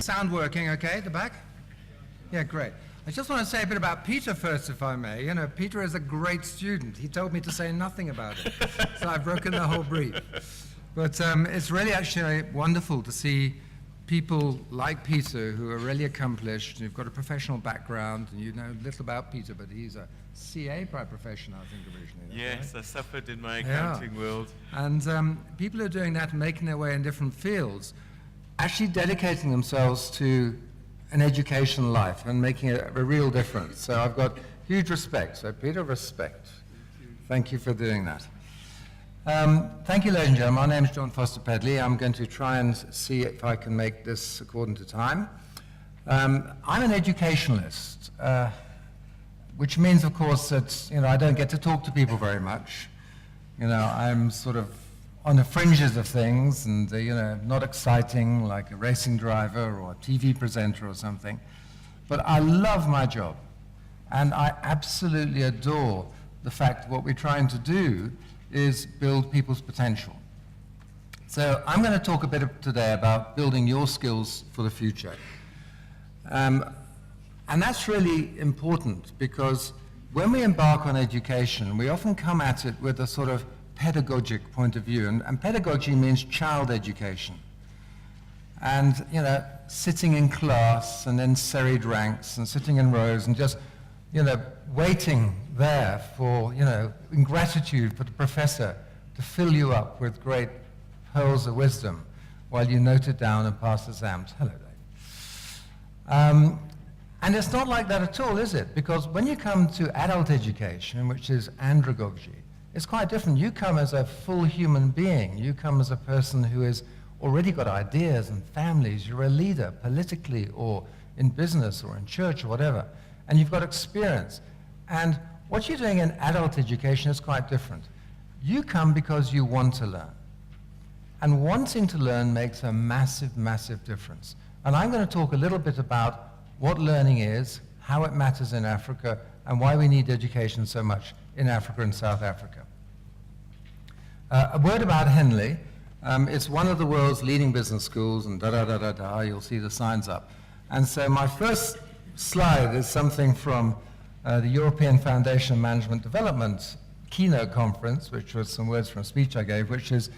sound working okay at the back? Yeah, great. I just want to say a bit about Peter first, if I may. You know, Peter is a great student. He told me to say nothing about it, so I've broken the whole brief. But it's really actually wonderful to see people like Peter who are really accomplished, who've got a professional background, and you know little about Peter, but he's a CA by profession, I think, originally. Yes, right? I suffered in my accounting world. And people who are doing that and making their way in different fields, actually dedicating themselves to an education life and making a real difference. So I've got huge respect. So Peter, respect. Thank you for doing that. Thank you, ladies and gentlemen. My name is John Foster Pedley. I'm going to try and see if I can make this according to time. I'm an educationalist, which means, of course, that I don't get to talk to people very much. I'm sort of on the fringes of things and, not exciting like a racing driver or a TV presenter or something. But I love my job, and I absolutely adore the fact that what we're trying to do is build people's potential. So I'm going to talk a bit today about building your skills for the future. And that's really important because when we embark on education, we often come at it with a sort of pedagogic point of view, and pedagogy means child education. And, sitting in class and in serried ranks and sitting in rows and just, waiting there for, in gratitude for the professor to fill you up with great pearls of wisdom while you note it down and pass exams. Hello, Dave. And it's not like that at all, is it? Because when you come to adult education, which is andragogy, it's quite different. You come as a full human being. You come as a person who has already got ideas and families. You're a leader politically or in business or in church or whatever. And you've got experience. And what you're doing in adult education is quite different. You come because you want to learn. And wanting to learn makes a massive, massive difference. And I'm going to talk a little bit about what learning is, how it matters in Africa, and why we need education so much in Africa and South Africa. A word about Henley. It's one of the world's leading business schools, and da-da-da-da-da, you'll see the signs up. And so my first slide is something from the European Foundation Management Development keynote conference, which was some words from a speech I gave, which is,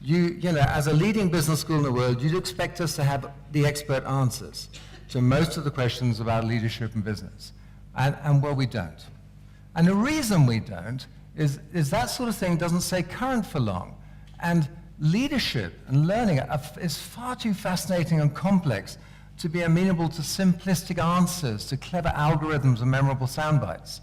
as a leading business school in the world, you'd expect us to have the expert answers to most of the questions about leadership and business. And well, we don't. And the reason we don't is that sort of thing doesn't stay current for long. And leadership and learning is far too fascinating and complex to be amenable to simplistic answers, to clever algorithms and memorable sound bites.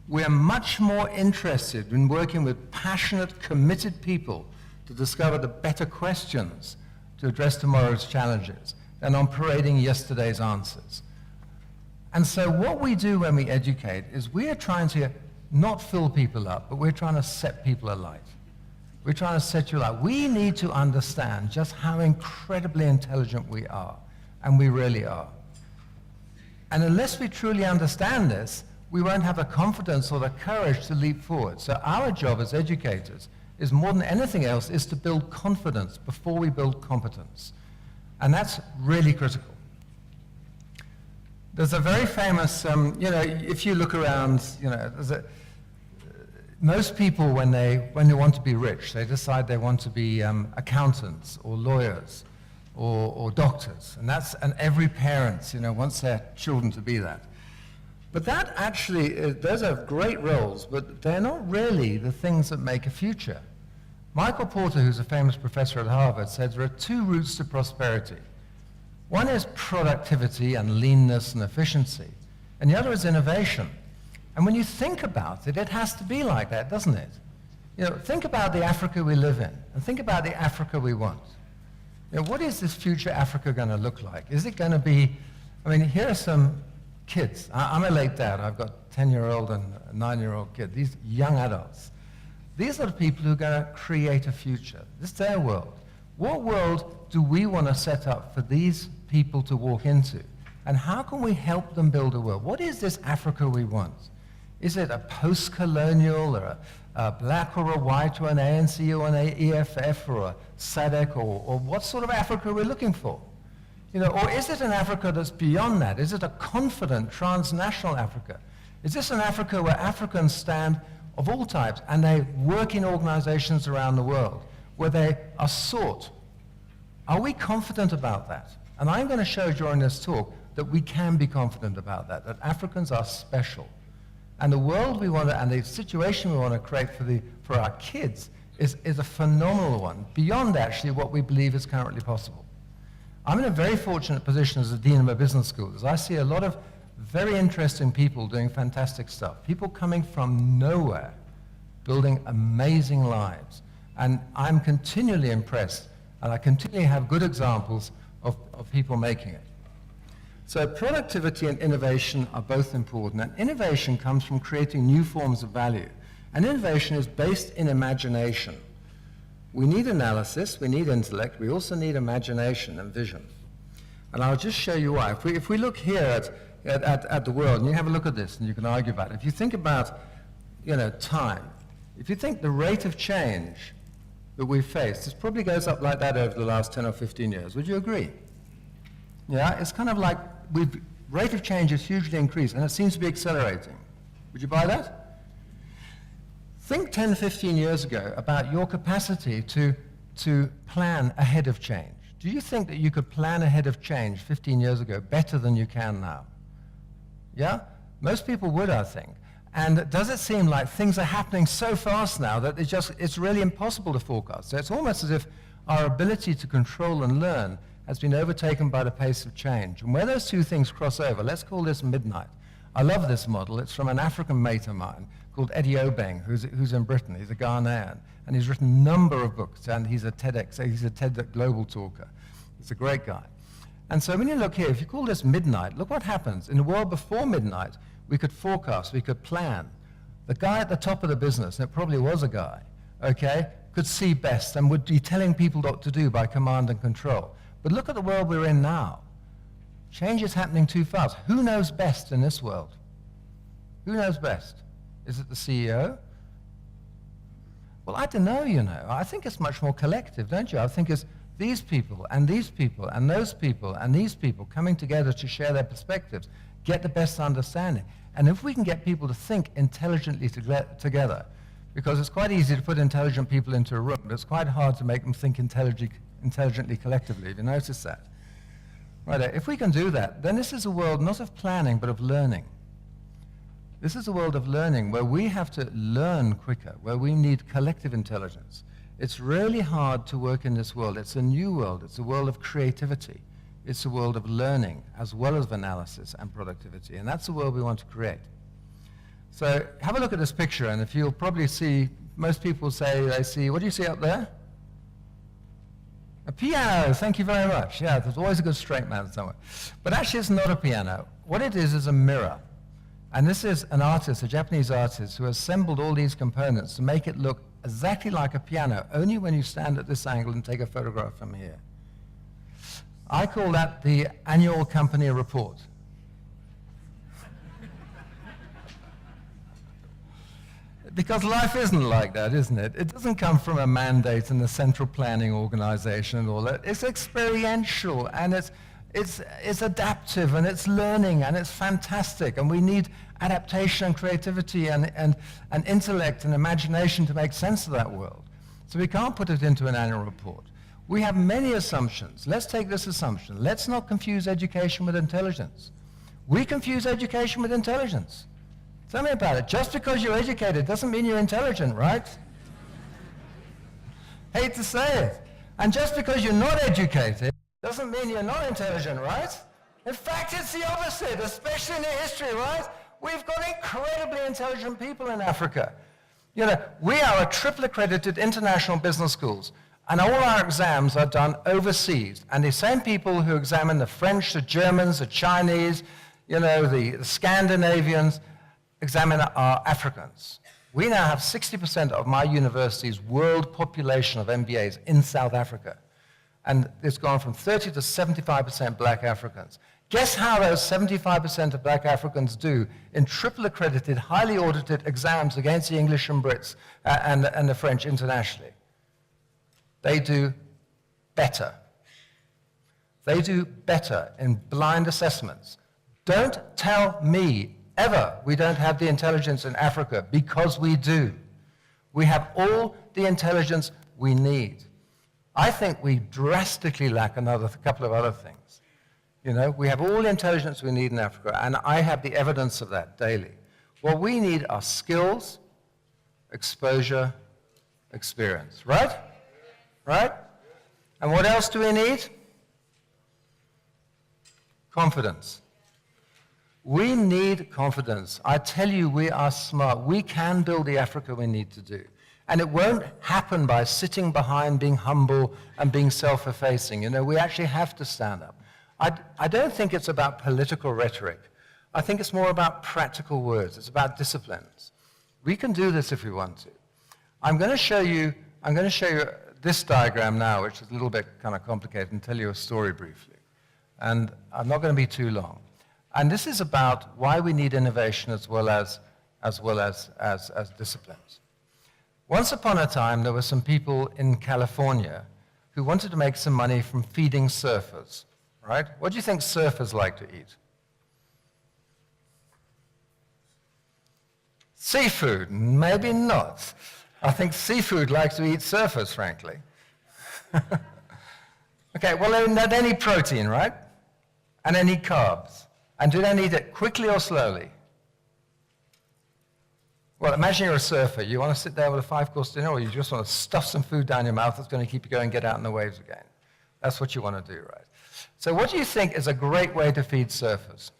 We're much more interested in working with passionate, committed people to discover the better questions to address tomorrow's challenges than on parading yesterday's answers. And so what we do when we educate is we are trying to not fill people up, but we're trying to set people alight. We're trying to set you alight. We need to understand just how incredibly intelligent we are, and we really are. And unless we truly understand this, we won't have the confidence or the courage to leap forward. So our job as educators is more than anything else is to build confidence before we build competence. And that's really critical. There's a very famous, if you look around, most people when they want to be rich, they decide they want to be accountants or lawyers or doctors. And every parent, wants their children to be that. But that actually, those are great roles, but they're not really the things that make a future. Michael Porter, who's a famous professor at Harvard, said there are two routes to prosperity. One is productivity and leanness and efficiency, and the other is innovation. And when you think about it, it has to be like that, doesn't it? Think about the Africa we live in, and think about the Africa we want. What is this future Africa going to look like? Is it going to be, here are some kids. I'm a late dad. I've got a 10-year-old and a 9-year-old kid, these young adults. These are the people who are going to create a future. This is their world. What world do we want to set up for these people to walk into? And how can we help them build a world? What is this Africa we want? Is it a post-colonial or a black or a white or an ANC or an EFF or a SADC or what sort of Africa we're looking for? You know, or is it an Africa that's beyond that? Is it a confident transnational Africa? Is this an Africa where Africans stand of all types and they work in organizations around the world, where they are sought? Are we confident about that? And I'm going to show during this talk that we can be confident about that, that Africans are special. And the world we want to, and the situation we want to create for our kids is a phenomenal one, beyond actually what we believe is currently possible. I'm in a very fortunate position as a dean of a business school, as I see a lot of very interesting people doing fantastic stuff, people coming from nowhere, building amazing lives. And I'm continually impressed, and I continually have good examples of people making it. So productivity and innovation are both important, and innovation comes from creating new forms of value. And innovation is based in imagination. We need analysis, we need intellect, we also need imagination and vision. And I'll just show you why. If we look here at the world, and you have a look at this, and you can argue about it. If you think about, time, if you think the rate of change that we've faced, this probably goes up like that over the last 10 or 15 years. Would you agree? Yeah, it's kind of like rate of change has hugely increased, and it seems to be accelerating. Would you buy that? Think 10, 15 years ago about your capacity to plan ahead of change. Do you think that you could plan ahead of change 15 years ago better than you can now? Yeah? Most people would, I think. And does it seem like things are happening so fast now that it's really impossible to forecast? So it's almost as if our ability to control and learn has been overtaken by the pace of change. And where those two things cross over, let's call this midnight. I love this model. It's from an African mate of mine called Eddie Obeng, who's in Britain. He's a Ghanaian, and he's written a number of books, and he's a TED Global talker. He's a great guy. And so when you look here, if you call this midnight, look what happens. In the world before midnight, we could forecast, we could plan. The guy at the top of the business, and it probably was a guy, okay, could see best and would be telling people what to do by command and control. But look at the world we're in now. Change is happening too fast. Who knows best in this world? Who knows best? Is it the CEO? Well, I don't know, I think it's much more collective, don't you? I think it's these people and these people and those people and these people coming together to share their perspectives, get the best understanding. And if we can get people to think intelligently together, because it's quite easy to put intelligent people into a room, but it's quite hard to make them think intelligently collectively. Have you noticed that? Right, if we can do that, then this is a world not of planning, but of learning. This is a world of learning where we have to learn quicker, where we need collective intelligence. It's really hard to work in this world. It's a new world. It's a world of creativity. It's a world of learning as well as of analysis and productivity. And that's the world we want to create. So have a look at this picture, and if you'll probably see, most people say they see, what do you see up there? A piano, thank you very much. Yeah, there's always a good straight man somewhere. But actually it's not a piano. What it is a mirror. And this is an artist, a Japanese artist, who assembled all these components to make it look exactly like a piano, only when you stand at this angle and take a photograph from here. I call that the annual company report. Because life isn't like that, isn't it? It doesn't come from a mandate and a central planning organization and all that. It's experiential, and it's adaptive, and it's learning, and it's fantastic, and we need adaptation and creativity and intellect and imagination to make sense of that world. So we can't put it into an annual report. We have many assumptions. Let's take this assumption. Let's not confuse education with intelligence. We confuse education with intelligence. Tell me about it. Just because you're educated doesn't mean you're intelligent, right? Hate to say it. And just because you're not educated doesn't mean you're not intelligent, right? In fact, it's the opposite, especially in the history, right? We've got incredibly intelligent people in Africa. We are a triple accredited international business schools, and all our exams are done overseas. And the same people who examine the French, the Germans, the Chinese, the Scandinavians, examine our Africans. We now have 60% of my university's world population of MBAs in South Africa. And it's gone from 30 to 75% black Africans. Guess how those 75% of black Africans do in triple accredited, highly audited exams against the English and Brits and the French internationally? They do better. They do better in blind assessments. Don't tell me ever we don't have the intelligence in Africa, because we do. We have all the intelligence we need. I think we drastically lack a couple of other things. You know, we have all the intelligence we need in Africa, and I have the evidence of that daily. What we need are skills, exposure, experience, right? Right? And what else do we need? Confidence. We need confidence. I tell you, we are smart. We can build the Africa we need to do. And it won't happen by sitting behind, being humble, and being self-effacing. You know, we actually have to stand up. I don't think it's about political rhetoric. I think it's more about practical words. It's about disciplines. We can do this if we want to. I'm going to show you this diagram now, which is a little bit kind of complicated, and tell you a story briefly. And I'm not going to be too long. And this is about why we need innovation as well as disciplines. Once upon a time, there were some people in California who wanted to make some money from feeding surfers, right? What do you think surfers like to eat? Seafood, maybe not. I think seafood likes to eat surfers, frankly. Okay, well, they need protein, right? And they need carbs. And do they need it quickly or slowly? Well, imagine you're a surfer. You want to sit there with a 5-course dinner, or you just want to stuff some food down your mouth that's going to keep you going and get out in the waves again. That's what you want to do, right? So what do you think is a great way to feed surfers?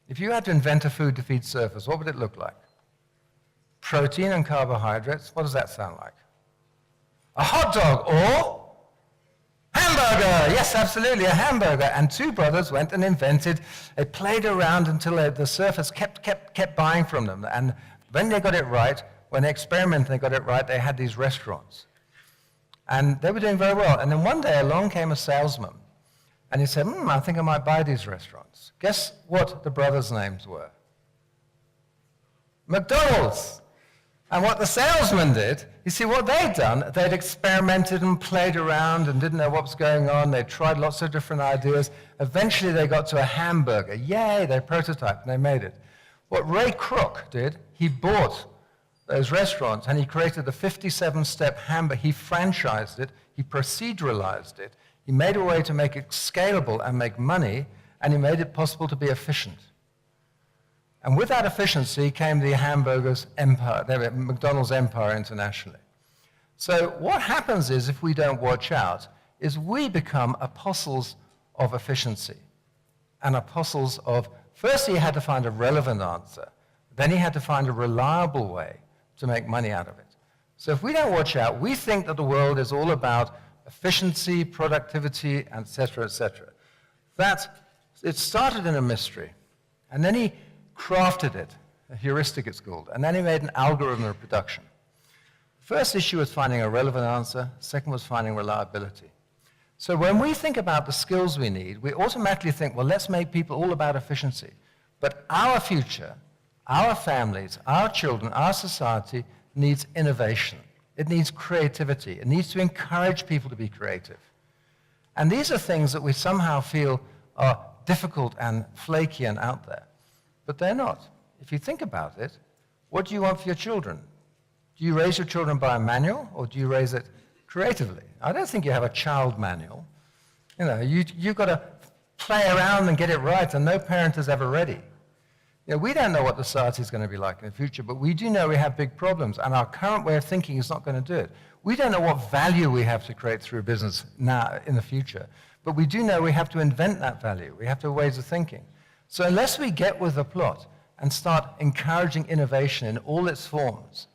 If you had to invent a food to feed surfers, what would it look like? Protein and carbohydrates. What does that sound like? A hot dog or hamburger. Yes, absolutely, a hamburger. And two brothers went and they played around until the surfers kept buying from them. And when they got it right, when they experimented, they got it right, they had these restaurants. And they were doing very well. And then one day along came a salesman. And he said, I think I might buy these restaurants. Guess what the brothers' names were? McDonald's. And what the salesman did, you see what they'd done, they'd experimented and played around and didn't know what was going on. They tried lots of different ideas. Eventually they got to a hamburger. Yay, they prototyped and they made it. What Ray Kroc did, he bought those restaurants and he created the 57-step hamburger. He franchised it, he proceduralized it, he made a way to make it scalable and make money, and he made it possible to be efficient. And with that efficiency came the hamburgers empire, the McDonald's empire internationally. So what happens is, if we don't watch out, is we become apostles of efficiency and apostles of, first he had to find a relevant answer, then he had to find a reliable way to make money out of it. So if we don't watch out, we think that the world is all about efficiency, productivity, et cetera, et cetera. It started in a mystery, and then he crafted it, a heuristic it's called, and then he made an algorithm of production. The first issue was finding a relevant answer, second was finding reliability. So when we think about the skills we need, we automatically think, well, let's make people all about efficiency. But our future, our families, our children, our society needs innovation. It needs creativity. It needs to encourage people to be creative. And these are things that we somehow feel are difficult and flaky and out there. But they're not. If you think about it, what do you want for your children? Do you raise your children by a manual, or do you raise it creatively? I don't think you have a child manual. You know, you've got to play around and get it right, and no parent is ever ready. You know, we don't know what the society is going to be like in the future, but we do know we have big problems, and our current way of thinking is not going to do it. We don't know what value we have to create through business now in the future, but we do know we have to invent that value. We have to have ways of thinking. So unless we get with the plot and start encouraging innovation in all its forms,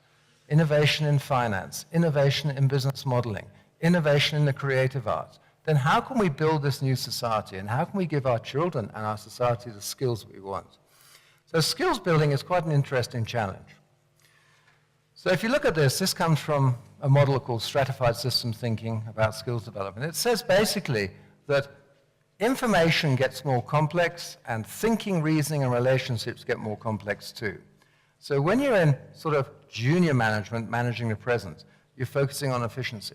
innovation in finance, innovation in business modeling, innovation in the creative arts, then how can we build this new society, and how can we give our children and our society the skills we want? So skills building is quite an interesting challenge. So if you look at this comes from a model called stratified systems thinking about skills development. It says basically that information gets more complex, and thinking, reasoning, and relationships get more complex too. So when you're in sort of junior management, managing the present, you're focusing on efficiency.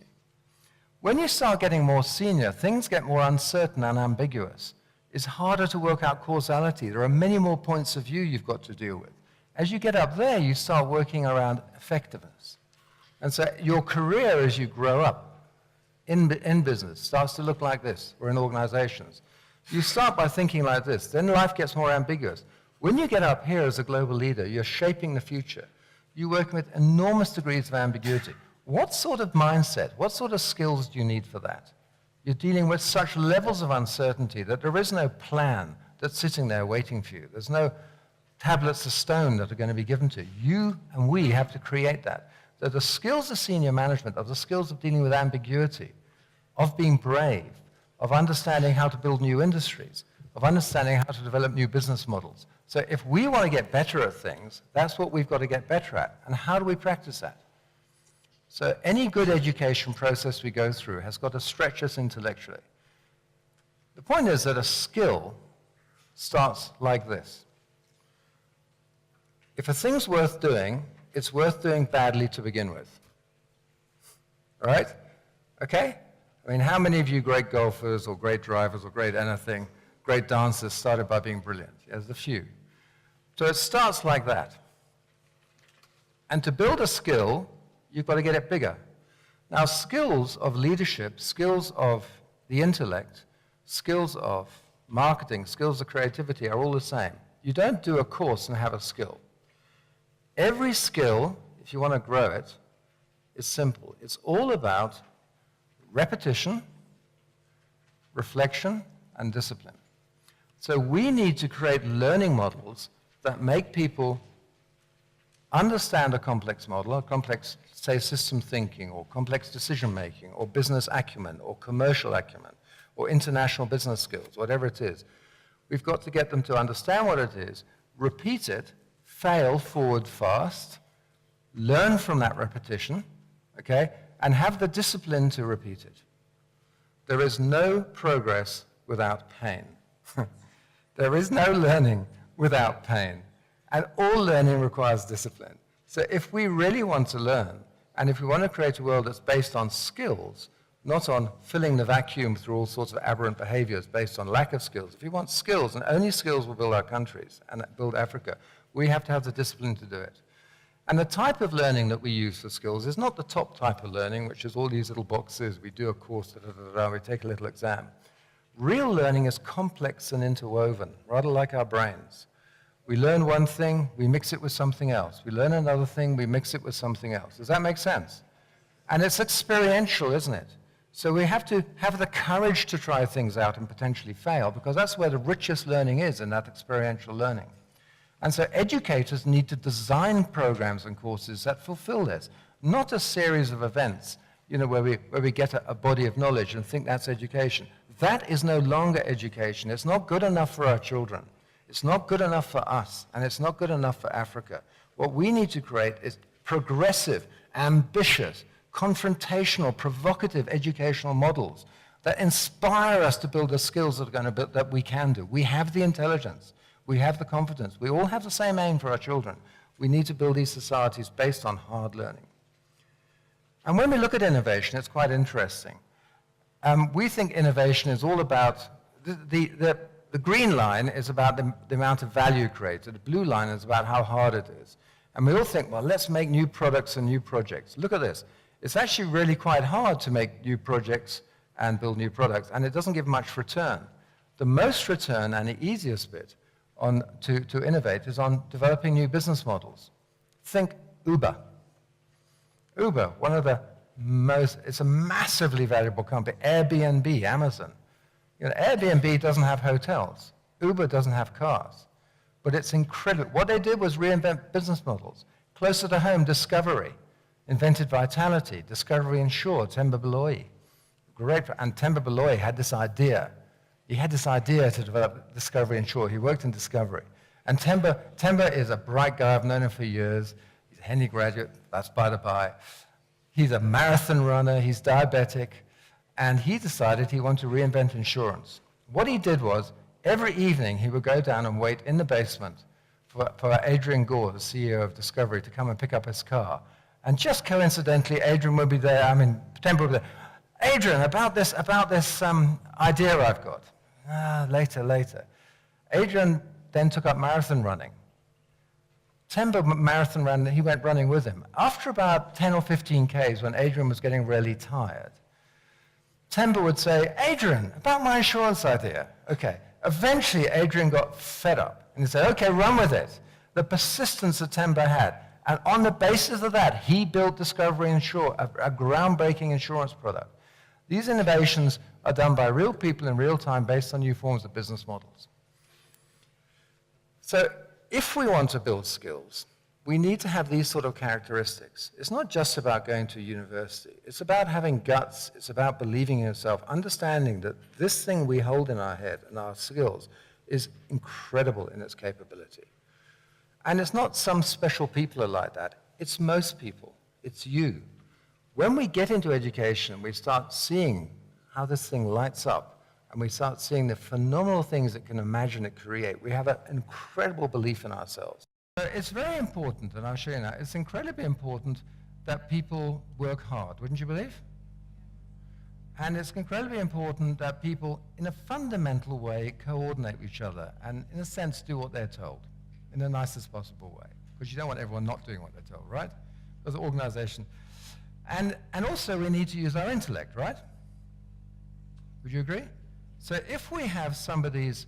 When you start getting more senior, things get more uncertain and ambiguous. It's harder to work out causality. There are many more points of view you've got to deal with. As you get up there, you start working around effectiveness. And so your career as you grow up in business starts to look like this, or in organizations. You start by thinking like this, then life gets more ambiguous. When you get up here as a global leader, you're shaping the future. You're working with enormous degrees of ambiguity. What sort of mindset, what sort of skills do you need for that? You're dealing with such levels of uncertainty that there is no plan that's sitting there waiting for you. There's no tablets of stone that are going to be given to you. You and we have to create that. So the skills of senior management are the skills of dealing with ambiguity, of being brave, of understanding how to build new industries, of understanding how to develop new business models. So if we want to get better at things, that's what we've got to get better at. And how do we practice that? So any good education process we go through has got to stretch us intellectually. The point is that a skill starts like this. If a thing's worth doing, it's worth doing badly to begin with. All right? Okay? I mean, how many of you great golfers or great drivers or great anything, great dancers started by being brilliant? There's a few. So it starts like that. And to build a skill, you've got to get it bigger. Now, skills of leadership, skills of the intellect, skills of marketing, skills of creativity are all the same. You don't do a course and have a skill. Every skill, if you want to grow it, is simple. It's all about repetition, reflection, and discipline. So we need to create learning models that make people understand a complex model, a complex, say, system thinking, or complex decision-making, or business acumen, or commercial acumen, or international business skills, whatever it is. We've got to get them to understand what it is, repeat it, fail forward fast, learn from that repetition, okay, and have the discipline to repeat it. There is no progress without pain. There is no learning without pain. And all learning requires discipline. So if we really want to learn, and if we want to create a world that's based on skills, not on filling the vacuum through all sorts of aberrant behaviors based on lack of skills, if we want skills, and only skills will build our countries and build Africa, we have to have the discipline to do it. And the type of learning that we use for skills is not the top type of learning, which is all these little boxes, we do a course, we take a little exam. Real learning is complex and interwoven, rather like our brains. We learn one thing, we mix it with something else. We learn another thing, we mix it with something else. Does that make sense? And it's experiential, isn't it? So we have to have the courage to try things out and potentially fail, because that's where the richest learning is, in that experiential learning. And so educators need to design programs and courses that fulfill this, not a series of events, where we get a body of knowledge and think that's education. That is no longer education. It's not good enough for our children. It's not good enough for us, and it's not good enough for Africa. What we need to create is progressive, ambitious, confrontational, provocative educational models that inspire us to build the skills that we can do. We have the intelligence. We have the confidence. We all have the same aim for our children. We need to build these societies based on hard learning. And when we look at innovation, it's quite interesting. We think innovation is all about the green line is about the amount of value created. The blue line is about how hard it is. And we all think, well, let's make new products and new projects. Look at this. It's actually really quite hard to make new projects and build new products, and it doesn't give much return. The most return and the easiest bit to innovate is on developing new business models. Think Uber. Uber, one of the it's a massively valuable company. Airbnb, Amazon. Airbnb doesn't have hotels. Uber doesn't have cars. But it's incredible. What they did was reinvent business models. Closer to home, Discovery. Invented Vitality. Discovery Insure, Themba Baloyi. Great. And Themba Baloyi had this idea. He had this idea to develop Discovery Insure. He worked in Discovery. And Themba is a bright guy. I've known him for years. He's a Henley graduate. That's by the by. He's a marathon runner. He's diabetic. And he decided he wanted to reinvent insurance. What he did was, every evening he would go down and wait in the basement for Adrian Gore, the CEO of Discovery, to come and pick up his car. And just coincidentally, Adrian would be there, Themba would be there. Adrian, about this idea I've got. Later. Adrian then took up marathon running. Temba marathon ran, he went running with him. After about 10 or 15 Ks, when Adrian was getting really tired, Temba would say, Adrian, about my insurance idea. Okay. Eventually, Adrian got fed up. And he said, okay, run with it. The persistence that Temba had. And on the basis of that, he built Discovery Insure, a groundbreaking insurance product. These innovations are done by real people in real time based on new forms of business models. So if we want to build skills, we need to have these sort of characteristics. It's not just about going to university. It's about having guts. It's about believing in yourself, understanding that this thing we hold in our head and our skills is incredible in its capability. And it's not some special people are like that. It's most people. It's you. When we get into education, we start seeing how this thing lights up, and we start seeing the phenomenal things it can imagine it create. We have an incredible belief in ourselves. It's very important, and I'll show you now, it's incredibly important that people work hard, wouldn't you believe? And it's incredibly important that people, in a fundamental way, coordinate with each other and, in a sense, do what they're told in the nicest possible way. Because you don't want everyone not doing what they're told, right? Because the organization. And also, we need to use our intellect, right? Would you agree? So if we have somebody's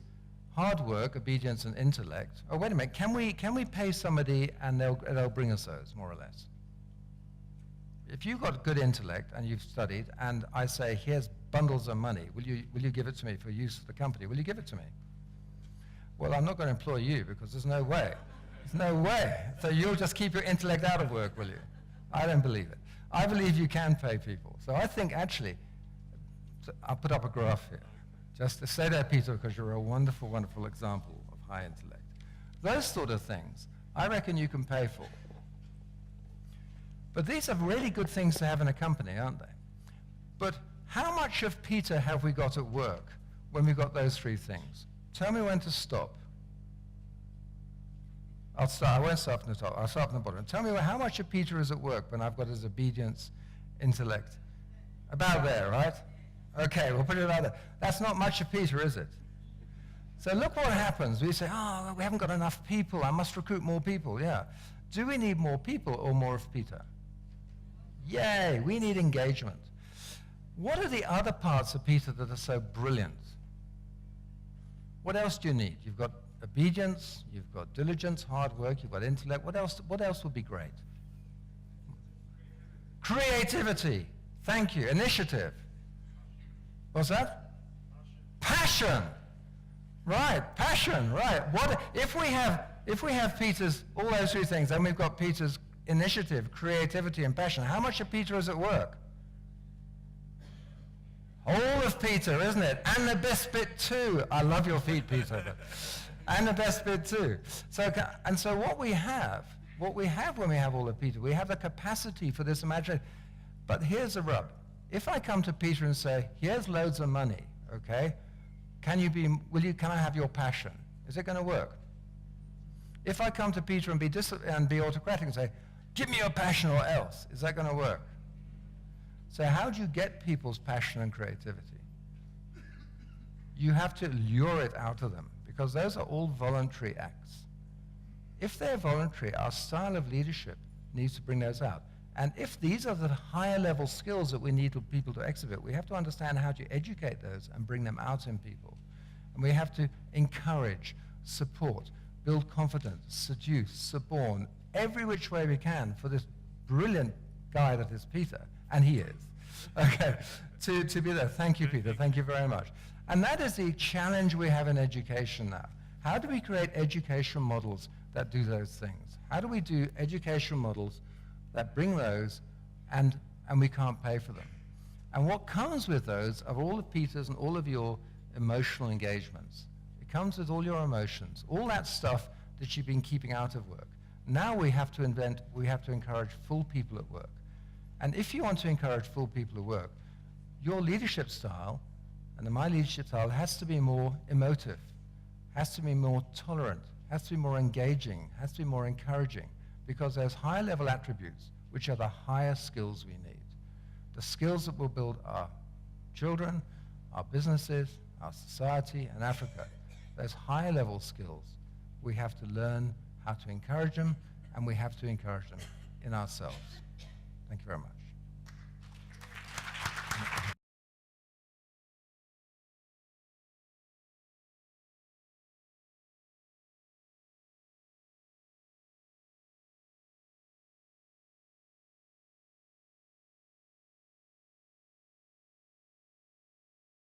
hard work, obedience, and intellect, oh, wait a minute, can we pay somebody and they'll bring us those, more or less? If you've got good intellect and you've studied, and I say, here's bundles of money, will you give it to me for use of the company? Will you give it to me? Well, I'm not going to employ you because there's no way. There's no way. So you'll just keep your intellect out of work, will you? I don't believe it. I believe you can pay people. So I think actually, I'll put up a graph here. Just to say that, Peter, because you're a wonderful, wonderful example of high intellect. Those sort of things, I reckon you can pay for. But these are really good things to have in a company, aren't they? But how much of Peter have we got at work when we've got those three things? Tell me when to stop. I won't start from the top. I'll start from the bottom. Tell me how much of Peter is at work when I've got his obedience, intellect. About there, right? Okay, we'll put it like that. That's not much of Peter, is it? So look what happens. We say, oh, we haven't got enough people. I must recruit more people. Yeah. Do we need more people or more of Peter? Yay, we need engagement. What are the other parts of Peter that are so brilliant? What else do you need? You've got obedience, you've got diligence, hard work, you've got intellect. What else would be great? Creativity. Thank you. Initiative. What's that? Passion. Right, passion, right. If we have Peter's, all those three things, then we've got Peter's initiative, creativity, and passion. How much of Peter is at work? All of Peter, isn't it? And the best bit too. I love your feet, Peter. And the best bit too. So what we have when we have all of Peter, we have the capacity for this imagination. But here's the rub. If I come to Peter and say, here's loads of money, okay? Can I have your passion? Is it going to work? If I come to Peter and be autocratic and say, give me your passion or else, is that going to work? So how do you get people's passion and creativity? You have to lure it out of them, because those are all voluntary acts. If they're voluntary, our style of leadership needs to bring those out. And if these are the higher level skills that we need people to exhibit, we have to understand how to educate those and bring them out in people. And we have to encourage, support, build confidence, seduce, suborn, every which way we can for this brilliant guy that is Peter, and he is, okay, to be there. Thank you, Peter. Thank you very much. And that is the challenge we have in education now. How do we create education models that do those things? How do we do education models that bring those and we can't pay for them? And what comes with those are all of Peter's and all of your emotional engagements. It comes with all your emotions, all that stuff that you've been keeping out of work. Now we have to encourage full people at work. And if you want to encourage full people at work, your leadership style and my leadership style has to be more emotive, has to be more tolerant, has to be more engaging, has to be more encouraging, because those higher level attributes, which are the higher skills we need, the skills that will build our children, our businesses, our society, and Africa. Those higher level skills, we have to learn how to encourage them, and we have to encourage them in ourselves. Thank you very much.